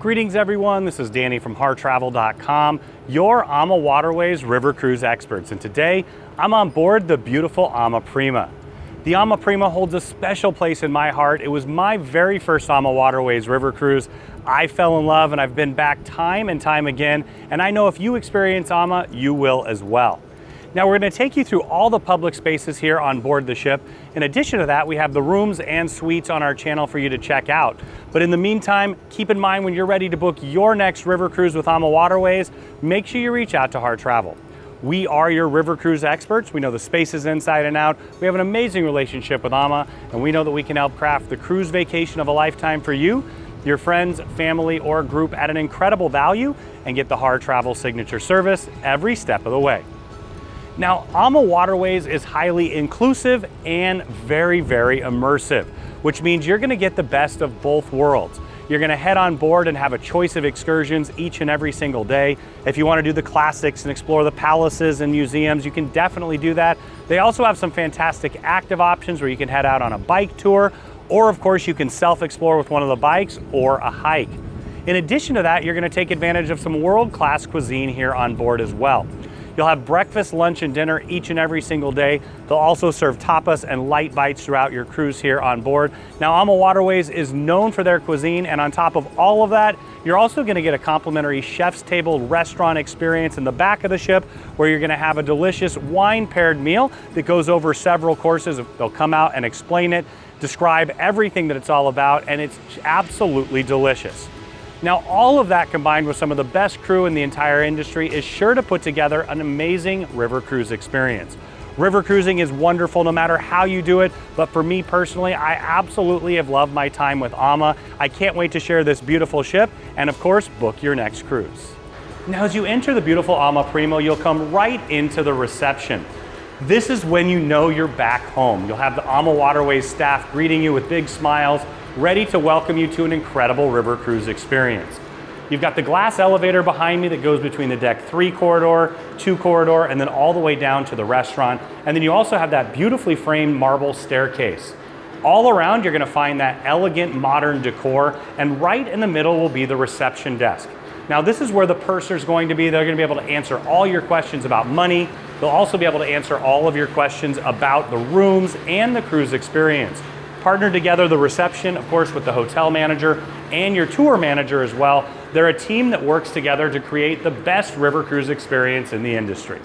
Greetings everyone, this is Danny from hartravel.com, your AMA Waterways River Cruise experts, and today I'm on board the beautiful AMA Prima. The AMA Prima holds a special place in my heart. It was my very first AMA Waterways River Cruise. I fell in love and I've been back time and time again, and I know if you experience AMA, you will as well. Now we're going to take you through all the public spaces here on board the ship. In addition to that, we have the rooms and suites on our channel for you to check out. But in the meantime, keep in mind when you're ready to book your next river cruise with AMA Waterways, make sure you reach out to Harr Travel. We are your river cruise experts. We know the spaces inside and out. We have an amazing relationship with AMA, and we know that we can help craft the cruise vacation of a lifetime for you, your friends, family, or group at an incredible value, and get the Harr Travel signature service every step of the way. Now, AMA Waterways is highly inclusive and very, very immersive, which means you're gonna get the best of both worlds. You're gonna head on board and have a choice of excursions each and every single day. If you wanna do the classics and explore the palaces and museums, you can definitely do that. They also have some fantastic active options where you can head out on a bike tour, or of course you can self-explore with one of the bikes or a hike. In addition to that, you're gonna take advantage of some world-class cuisine here on board as well. You'll have breakfast, lunch, and dinner each and every single day. They'll also serve tapas and light bites throughout your cruise here on board. Now, AMA Waterways is known for their cuisine, and on top of all of that, you're also gonna get a complimentary chef's table restaurant experience in the back of the ship, where you're gonna have a delicious wine-paired meal that goes over several courses. They'll come out and explain it, describe everything that it's all about, and it's absolutely delicious. Now, all of that combined with some of the best crew in the entire industry is sure to put together an amazing river cruise experience. River cruising is wonderful no matter how you do it, but for me personally, I absolutely have loved my time with AMA. I can't wait to share this beautiful ship and of course, book your next cruise. Now, as you enter the beautiful AMA Prima, you'll come right into the reception. This is when you know you're back home. You'll have the AMA Waterways staff greeting you with big smiles, ready to welcome you to an incredible river cruise experience. You've got the glass elevator behind me that goes between the deck 3 corridor, 2 corridor, and then all the way down to the restaurant. And then you also have that beautifully framed marble staircase. All around, you're gonna find that elegant modern decor, and right in the middle will be the reception desk. Now, this is where the purser's going to be. They're gonna be able to answer all your questions about money. They'll also be able to answer all of your questions about the rooms and the cruise experience. Partnered together, the reception, of course, with the hotel manager and your tour manager as well. They're a team that works together to create the best river cruise experience in the industry.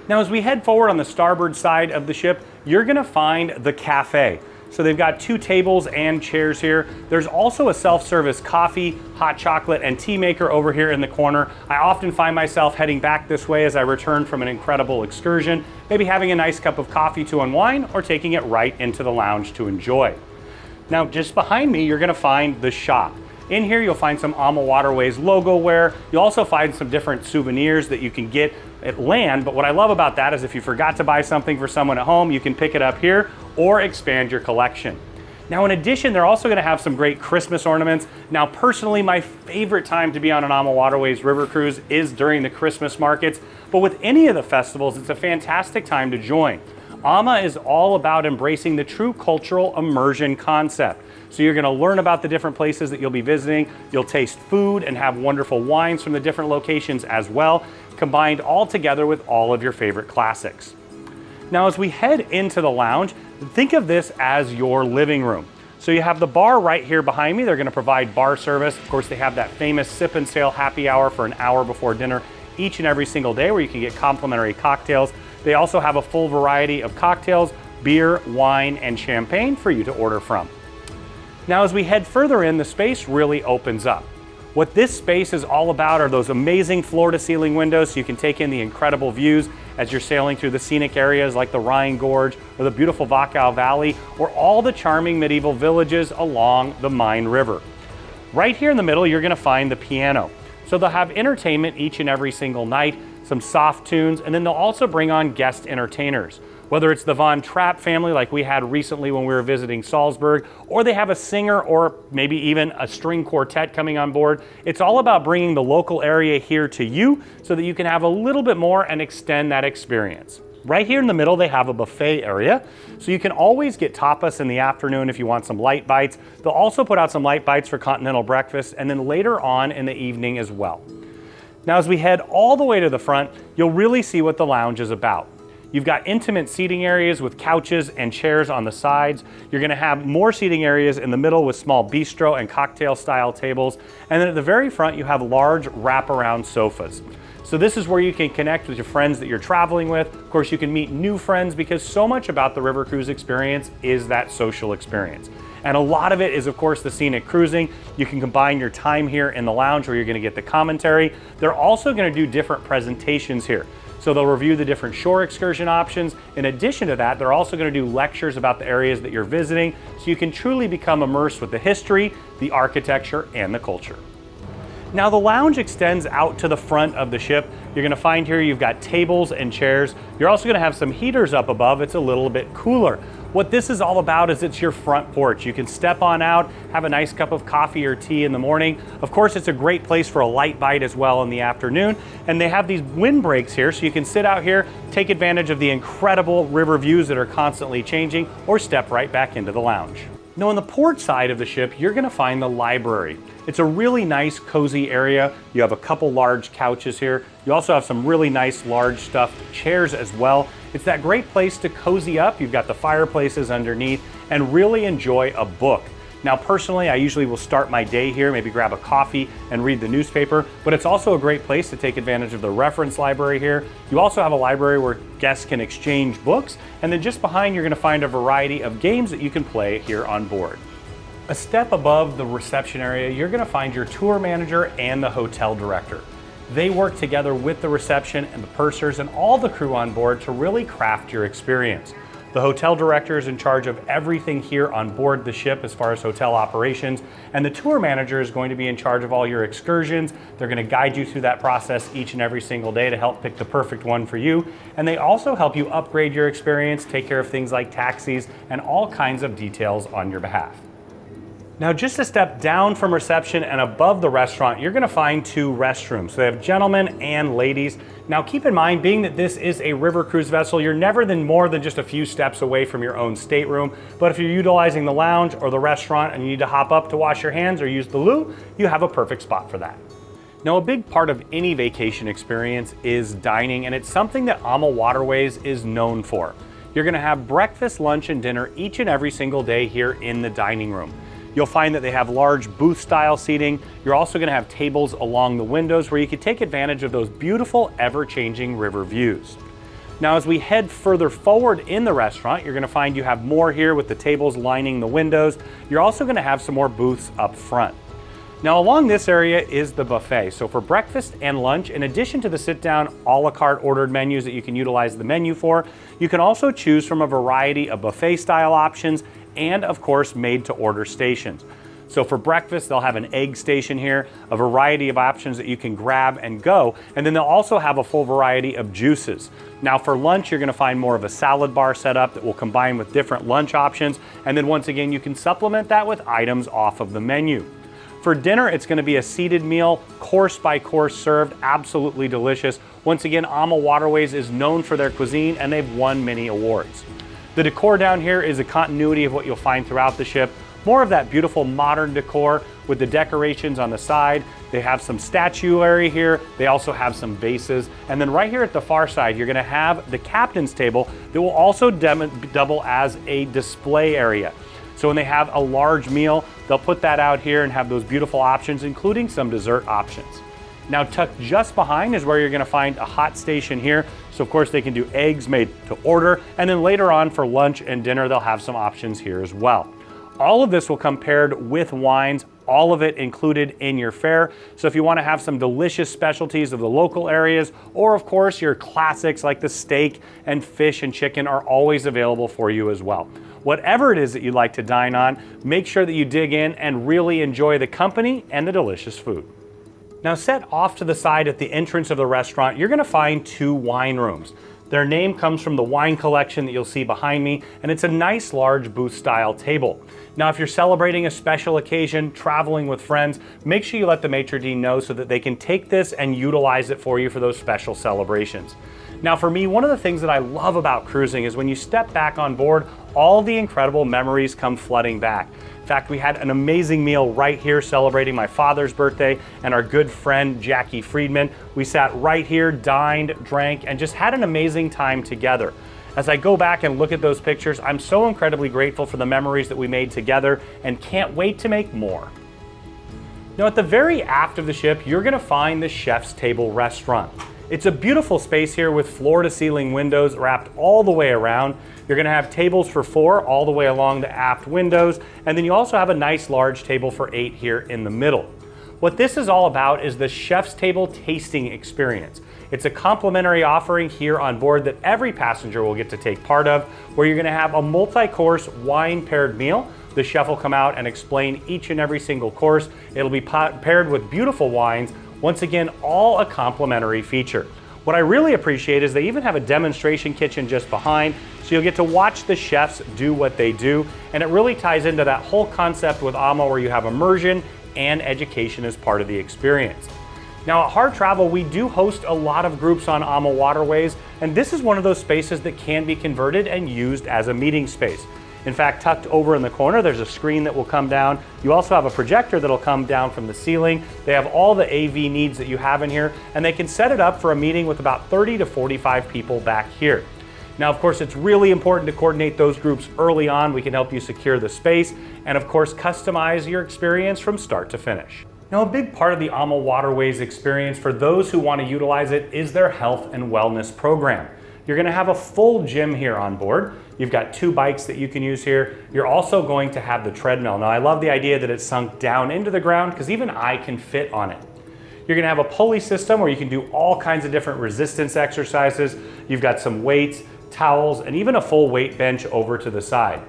Now, as we head forward on the starboard side of the ship, you're gonna find the cafe. So they've got 2 tables and chairs here. There's also a self-service coffee, hot chocolate, and tea maker over here in the corner. I often find myself heading back this way as I return from an incredible excursion, maybe having a nice cup of coffee to unwind or taking it right into the lounge to enjoy. Now, just behind me, you're gonna find the shop. In here, you'll find some AMA Waterways logo wear. You'll also find some different souvenirs that you can get at land, but what I love about that is if you forgot to buy something for someone at home, you can pick it up here or expand your collection. Now, in addition, they're also gonna have some great Christmas ornaments. Now, personally, my favorite time to be on an AMA Waterways River Cruise is during the Christmas markets, but with any of the festivals, it's a fantastic time to join. AMA is all about embracing the true cultural immersion concept. So you're gonna learn about the different places that you'll be visiting. You'll taste food and have wonderful wines from the different locations as well, combined all together with all of your favorite classics. Now, as we head into the lounge, think of this as your living room. So you have the bar right here behind me. They're gonna provide bar service. Of course, they have that famous sip and sail happy hour for an hour before dinner each and every single day where you can get complimentary cocktails. They also have a full variety of cocktails, beer, wine, and champagne for you to order from. Now, as we head further in, the space really opens up. What this space is all about are those amazing floor-to-ceiling windows so you can take in the incredible views as you're sailing through the scenic areas like the Rhine Gorge or the beautiful Wachau Valley or all the charming medieval villages along the Main River. Right here in the middle, you're gonna find the piano. So they'll have entertainment each and every single night, some soft tunes, and then they'll also bring on guest entertainers. Whether it's the Von Trapp family like we had recently when we were visiting Salzburg, or they have a singer or maybe even a string quartet coming on board, it's all about bringing the local area here to you so that you can have a little bit more and extend that experience. Right here in the middle, they have a buffet area, so you can always get tapas in the afternoon if you want some light bites. They'll also put out some light bites for continental breakfast, and then later on in the evening as well. Now, as we head all the way to the front, you'll really see what the lounge is about. You've got intimate seating areas with couches and chairs on the sides. You're gonna have more seating areas in the middle with small bistro and cocktail style tables. And then at the very front, you have large wraparound sofas. So this is where you can connect with your friends that you're traveling with. Of course, you can meet new friends because so much about the river cruise experience is that social experience. And a lot of it is, of course, the scenic cruising. You can combine your time here in the lounge where you're gonna get the commentary. They're also gonna do different presentations here. So they'll review the different shore excursion options. In addition to that, they're also gonna do lectures about the areas that you're visiting so you can truly become immersed with the history, the architecture, and the culture. Now the lounge extends out to the front of the ship. You're gonna find here you've got tables and chairs. You're also gonna have some heaters up above. It's a little bit cooler. What this is all about is it's your front porch. You can step on out, have a nice cup of coffee or tea in the morning. Of course, it's a great place for a light bite as well in the afternoon. And they have these windbreaks here, so you can sit out here, take advantage of the incredible river views that are constantly changing, or step right back into the lounge. Now on the port side of the ship, you're gonna find the library. It's a really nice, cozy area. You have a couple large couches here. You also have some really nice, large stuffed chairs as well. It's that great place to cozy up. You've got the fireplaces underneath and really enjoy a book. Now personally, I usually will start my day here, maybe grab a coffee and read the newspaper, but it's also a great place to take advantage of the reference library here. You also have a library where guests can exchange books, and then just behind you're gonna find a variety of games that you can play here on board. A step above the reception area, you're gonna find your tour manager and the hotel director. They work together with the reception and the pursers and all the crew on board to really craft your experience. The hotel director is in charge of everything here on board the ship as far as hotel operations, and the tour manager is going to be in charge of all your excursions. They're going to guide you through that process each and every single day to help pick the perfect one for you. And they also help you upgrade your experience, take care of things like taxis, and all kinds of details on your behalf. Now just a step down from reception and above the restaurant, you're gonna find two restrooms. So they have gentlemen and ladies. Now keep in mind, being that this is a river cruise vessel, you're never more than just a few steps away from your own stateroom. But if you're utilizing the lounge or the restaurant and you need to hop up to wash your hands or use the loo, you have a perfect spot for that. Now a big part of any vacation experience is dining, and it's something that AMA Waterways is known for. You're gonna have breakfast, lunch, and dinner each and every single day here in the dining room. You'll find that they have large booth style seating. You're also gonna have tables along the windows where you can take advantage of those beautiful ever-changing river views. Now as we head further forward in the restaurant, you're gonna find you have more here with the tables lining the windows. You're also gonna have some more booths up front. Now along this area is the buffet. So for breakfast and lunch, in addition to the sit-down a la carte ordered menus that you can utilize the menu for, you can also choose from a variety of buffet style options and of course made to order stations. So for breakfast, they'll have an egg station here, a variety of options that you can grab and go, and then they'll also have a full variety of juices. Now for lunch, you're gonna find more of a salad bar setup that will combine with different lunch options, and then once again, you can supplement that with items off of the menu. For dinner, it's gonna be a seated meal, course by course served, absolutely delicious. Once again, AMA Waterways is known for their cuisine and they've won many awards. The decor down here is a continuity of what you'll find throughout the ship. More of that beautiful modern decor with the decorations on the side. They have some statuary here. They also have some vases. And then right here at the far side, you're gonna have the captain's table that will also double as a display area. So when they have a large meal, they'll put that out here and have those beautiful options, including some dessert options. Now tucked just behind is where you're gonna find a hot station here. So of course they can do eggs made to order, and then later on for lunch and dinner, they'll have some options here as well. All of this will come paired with wines, all of it included in your fare. So if you wanna have some delicious specialties of the local areas, or of course your classics like the steak and fish and chicken are always available for you as well. Whatever it is that you'd like to dine on, make sure that you dig in and really enjoy the company and the delicious food. Now set off to the side at the entrance of the restaurant, you're gonna find two wine rooms. Their name comes from the wine collection that you'll see behind me, and it's a nice large booth style table. Now if you're celebrating a special occasion, traveling with friends, make sure you let the maitre d' know so that they can take this and utilize it for you for those special celebrations. Now for me, one of the things that I love about cruising is when you step back on board, all the incredible memories come flooding back. In fact, we had an amazing meal right here celebrating my father's birthday and our good friend Jackie Friedman. We sat right here, dined, drank, and just had an amazing time together. As I go back and look at those pictures, I'm so incredibly grateful for the memories that we made together and can't wait to make more. Now at the very aft of the ship, you're gonna find the Chef's Table restaurant. It's a beautiful space here with floor-to-ceiling windows wrapped all the way around. You're gonna have tables for 4 all the way along the aft windows, and then you also have a nice large table for 8 here in the middle. What this is all about is the Chef's Table tasting experience. It's a complimentary offering here on board that every passenger will get to take part of, where you're gonna have a multi-course wine-paired meal. The chef will come out and explain each and every single course. It'll be paired with beautiful wines. Once again, all a complimentary feature. What I really appreciate is they even have a demonstration kitchen just behind, so you'll get to watch the chefs do what they do, and it really ties into that whole concept with AMA where you have immersion and education as part of the experience. Now at Harr Travel, we do host a lot of groups on AMA Waterways, and this is one of those spaces that can be converted and used as a meeting space. In fact, tucked over in the corner, there's a screen that will come down. You also have a projector that'll come down from the ceiling. They have all the AV needs that you have in here, and they can set it up for a meeting with about 30 to 45 people back here. Now, of course, it's really important to coordinate those groups early on. We can help you secure the space and, of course, customize your experience from start to finish. Now, a big part of the AMA Waterways experience for those who want to utilize it is their health and wellness program. You're going to have a full gym here on board. You've got 2 bikes that you can use here. You're also going to have the treadmill. Now, I love the idea that it's sunk down into the ground because even I can fit on it. You're going to have a pulley system where you can do all kinds of different resistance exercises. You've got some weights, towels, and even a full weight bench over to the side.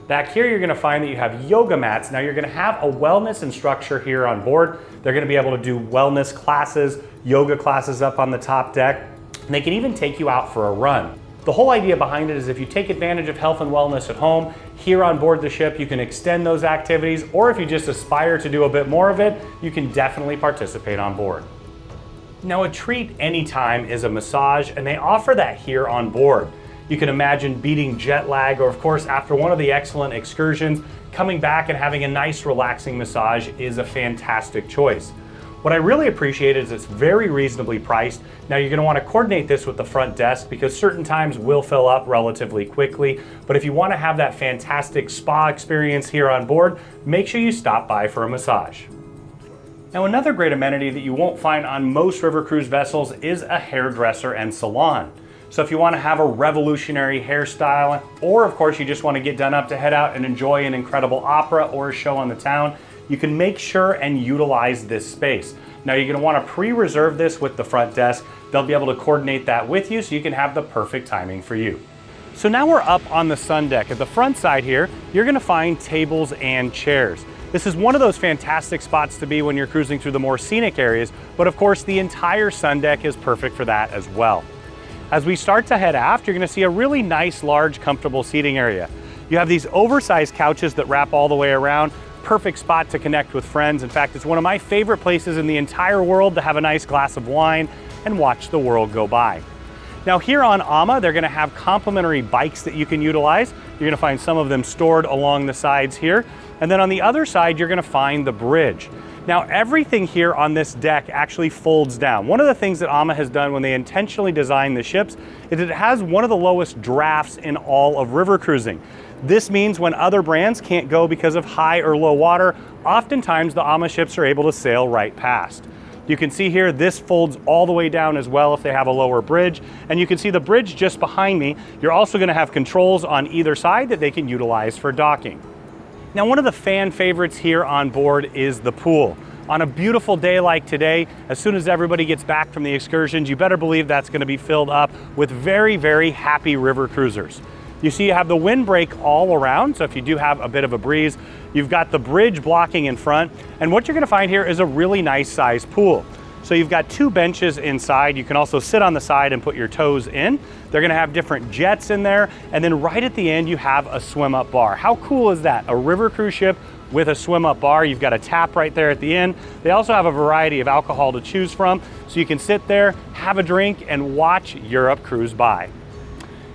Back here, you're going to find that you have yoga mats. Now, you're going to have a wellness instructor here on board. They're going to be able to do wellness classes, yoga classes up on the top deck. And they can even take you out for a run. The whole idea behind it is if you take advantage of health and wellness at home, here on board the ship, you can extend those activities, or if you just aspire to do a bit more of it, you can definitely participate on board. Now, a treat anytime is a massage, and they offer that here on board. You can imagine beating jet lag, or of course, after one of the excellent excursions, coming back and having a nice relaxing massage is a fantastic choice. What I really appreciate is it's very reasonably priced. Now you're going to want to coordinate this with the front desk because certain times will fill up relatively quickly. But if you want to have that fantastic spa experience here on board, make sure you stop by for a massage. Now another great amenity that you won't find on most river cruise vessels is a hairdresser and salon. So if you want to have a revolutionary hairstyle, or of course you just want to get done up to head out and enjoy an incredible opera or a show on the town, you can make sure and utilize this space. Now you're going to want to pre-reserve this with the front desk. They'll be able to coordinate that with you so you can have the perfect timing for you. So now we're up on the sun deck. At the front side here, you're going to find tables and chairs. This is one of those fantastic spots to be when you're cruising through the more scenic areas, but of course the entire sun deck is perfect for that as well. As we start to head aft, you're going to see a really nice, large, comfortable seating area. You have these oversized couches that wrap all the way around. Perfect spot to connect with friends. In fact, it's one of my favorite places in the entire world to have a nice glass of wine and watch the world go by. Now here on AMA, they're going to have complimentary bikes that you can utilize. You're going to find some of them stored along the sides here. And then on the other side, you're going to find the bridge. Now everything here on this deck actually folds down. One of the things that AMA has done when they intentionally designed the ships is it has one of the lowest drafts in all of river cruising. This means when other brands can't go because of high or low water, oftentimes the AMA ships are able to sail right past. You can see here, this folds all the way down as well if they have a lower bridge. And you can see the bridge just behind me. You're also going to have controls on either side that they can utilize for docking. Now, one of the fan favorites here on board is the pool. On a beautiful day like today, as soon as everybody gets back from the excursions, you better believe that's going to be filled up with very, very happy river cruisers. You see you have the windbreak all around, so if you do have a bit of a breeze, you've got the bridge blocking in front, and what you're going to find here is a really nice sized pool. So you've got 2 benches inside. You can also sit on the side and put your toes in. They're gonna have different jets in there. And then right at the end, you have a swim up bar. How cool is that? A river cruise ship with a swim up bar. You've got a tap right there at the end. They also have a variety of alcohol to choose from. So you can sit there, have a drink, and watch Europe cruise by.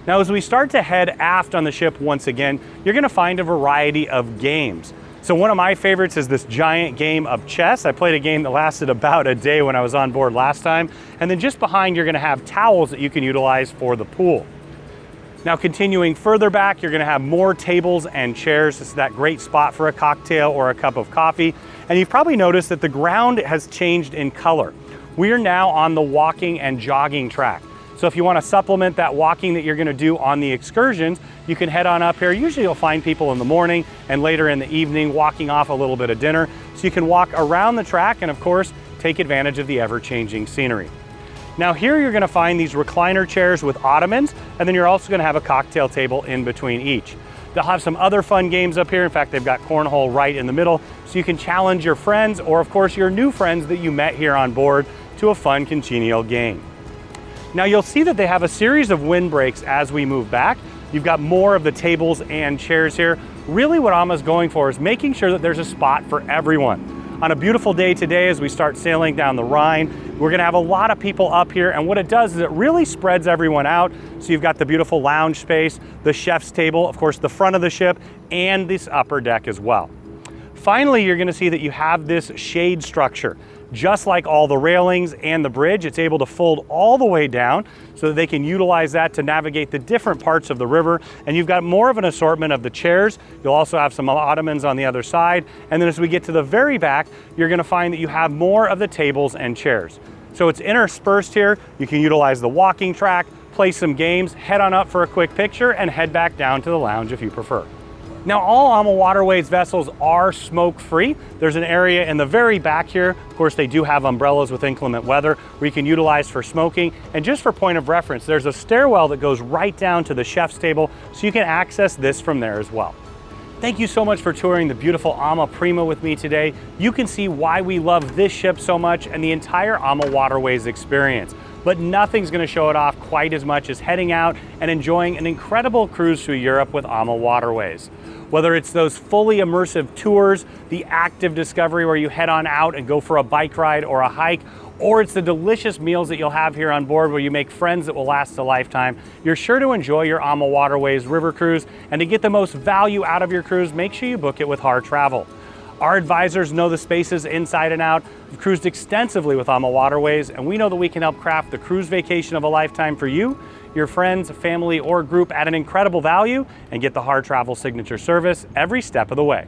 Now, as we start to head aft on the ship once again, you're gonna find a variety of games. So one of my favorites is this giant game of chess. I played a game that lasted about a day when I was on board last time. And then just behind, you're gonna have towels that you can utilize for the pool. Now, continuing further back, you're gonna have more tables and chairs. This is that great spot for a cocktail or a cup of coffee. And you've probably noticed that the ground has changed in color. We are now on the walking and jogging track. So if you want to supplement that walking that you're going to do on the excursions, you can head on up here. Usually you'll find people in the morning and later in the evening walking off a little bit of dinner. So you can walk around the track and of course, take advantage of the ever-changing scenery. Now here you're going to find these recliner chairs with ottomans, and then you're also going to have a cocktail table in between each. They'll have some other fun games up here. In fact, they've got cornhole right in the middle, so you can challenge your friends or of course your new friends that you met here on board to a fun congenial game. Now you'll see that they have a series of windbreaks as we move back. You've got more of the tables and chairs here. Really what AMA's going for is making sure that there's a spot for everyone. On a beautiful day today, as we start sailing down the Rhine, we're gonna have a lot of people up here, and what it does is it really spreads everyone out. So you've got the beautiful lounge space, the chef's table, of course the front of the ship, and this upper deck as well. Finally, you're gonna see that you have this shade structure. Just like all the railings and the bridge, it's able to fold all the way down so that they can utilize that to navigate the different parts of the river. And you've got more of an assortment of the chairs. You'll also have some ottomans on the other side. And then as we get to the very back, you're gonna find that you have more of the tables and chairs. So it's interspersed here. You can utilize the walking track, play some games, head on up for a quick picture, and head back down to the lounge if you prefer. Now, all AMA Waterways vessels are smoke-free. There's an area in the very back here. Of course, they do have umbrellas with inclement weather where you can utilize for smoking. And just for point of reference, there's a stairwell that goes right down to the chef's table, so you can access this from there as well. Thank you so much for touring the beautiful AmaPrima with me today. You can see why we love this ship so much and the entire AMA Waterways experience. But nothing's gonna show it off quite as much as heading out and enjoying an incredible cruise through Europe with AMA Waterways. Whether it's those fully immersive tours, the active discovery where you head on out and go for a bike ride or a hike, or it's the delicious meals that you'll have here on board where you make friends that will last a lifetime, you're sure to enjoy your AMA Waterways River Cruise. And to get the most value out of your cruise, make sure you book it with Harr Travel. Our advisors know the spaces inside and out. We've cruised extensively with AMA Waterways, and we know that we can help craft the cruise vacation of a lifetime for you, your friends, family, or group at an incredible value, and get the Harr Travel signature service every step of the way.